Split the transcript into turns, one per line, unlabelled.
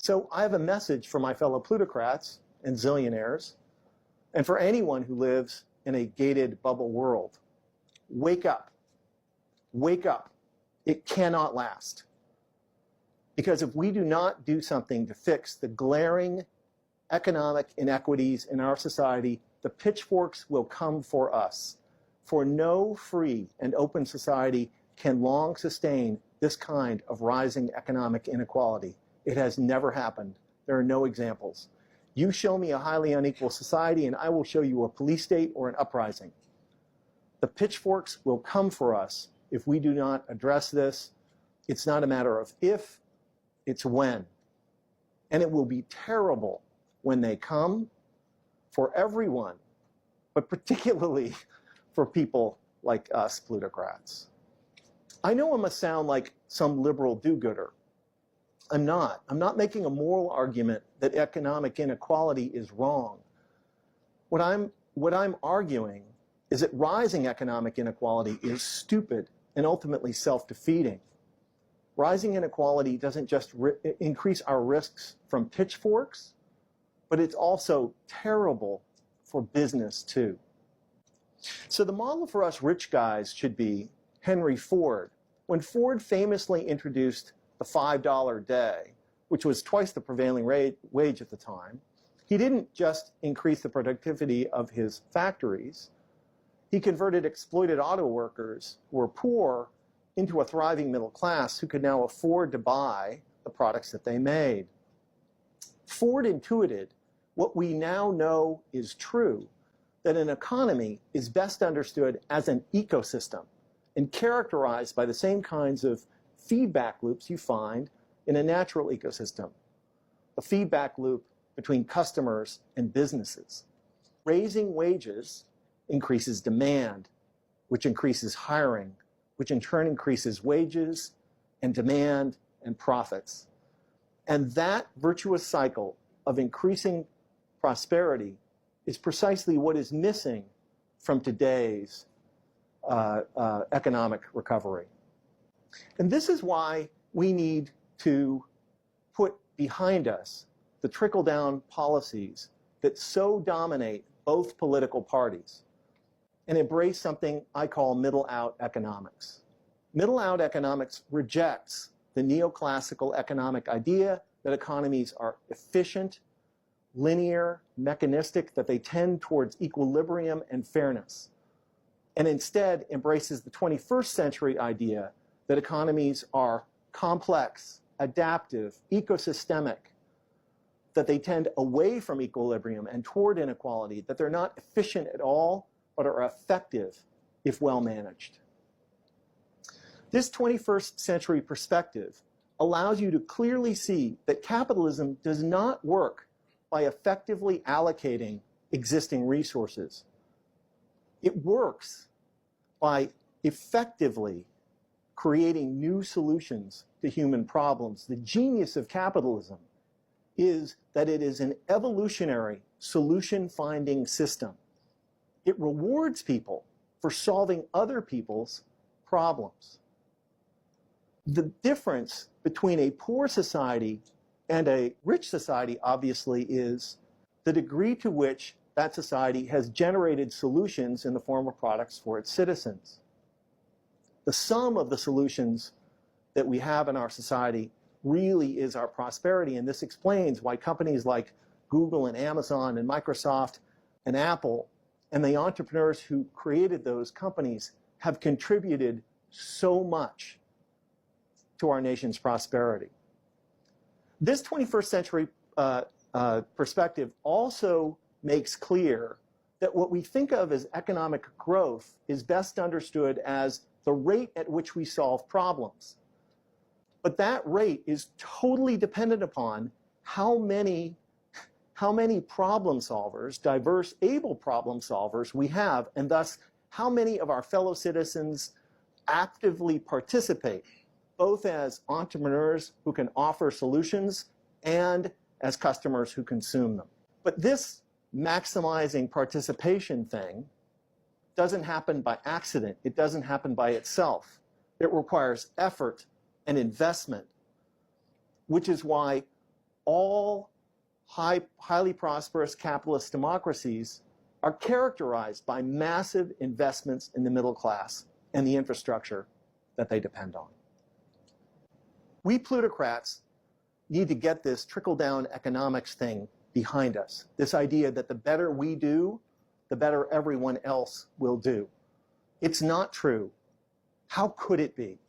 So I have a message for my fellow plutocrats and zillionaires, and for anyone who lives in a gated bubble world. Wake up. Wake up. It cannot last. Because if we do not do something to fix the glaring economic inequities in our society, the pitchforks will come for us. For no free and open society can long sustain this kind of rising economic inequality. It has never happened. There are no examples. You show me a highly unequal society and I will show you a police state or an uprising. The pitchforks will come for us if we do not address this. It's not a matter of if, it's when. And it will be terrible when they come for everyone, but particularly for people like us plutocrats. I know I must sound like some liberal do-gooder. I'm not. I'm not making a moral argument that economic inequality is wrong. What I'm arguing is that rising economic inequality is stupid and ultimately self-defeating. Rising inequality doesn't just increase our risks from pitchforks, but it's also terrible for business too. So the model for us rich guys should be Henry Ford. When Ford famously introduced the $5 day, which was twice the prevailing wage at the time, he didn't just increase the productivity of his factories, he converted exploited auto workers who were poor into a thriving middle class who could now afford to buy the products that they made. Ford intuited what we now know is true, that an economy is best understood as an ecosystem and characterized by the same kinds of feedback loops you find in a natural ecosystem. A feedback loop between customers and businesses. Raising wages increases demand, which increases hiring, which in turn increases wages and demand and profits. And that virtuous cycle of increasing prosperity is precisely what is missing from today's economic recovery. And this is why we need to put behind us the trickle-down policies that so dominate both political parties and embrace something I call middle-out economics. Middle-out economics rejects the neoclassical economic idea that economies are efficient, linear, mechanistic, that they tend towards equilibrium and fairness, and instead embraces the 21st century idea that economies are complex, adaptive, ecosystemic, that they tend away from equilibrium and toward inequality, that they're not efficient at all, but are effective if well managed. This 21st century perspective allows you to clearly see that capitalism does not work by effectively allocating existing resources. It works by effectively creating new solutions to human problems. The genius of capitalism is that it is an evolutionary solution-finding system. It rewards people for solving other people's problems. The difference between a poor society and a rich society, obviously, is the degree to which that society has generated solutions in the form of products for its citizens. The sum of the solutions that we have in our society really is our prosperity, and this explains why companies like Google and Amazon and Microsoft and Apple and the entrepreneurs who created those companies have contributed so much to our nation's prosperity. This 21st century perspective also makes clear that what we think of as economic growth is best understood as the rate at which we solve problems. But that rate is totally dependent upon how many problem solvers, diverse, able problem solvers we have, and thus how many of our fellow citizens actively participate, both as entrepreneurs who can offer solutions and as customers who consume them. But this maximizing participation thing doesn't happen by accident. It doesn't happen by itself. It requires effort and investment, which is why all highly prosperous capitalist democracies are characterized by massive investments in the middle class and the infrastructure that they depend on. We plutocrats need to get this trickle-down economics thing behind us, this idea that the better we do, the better everyone else will do. It's not true. How could it be?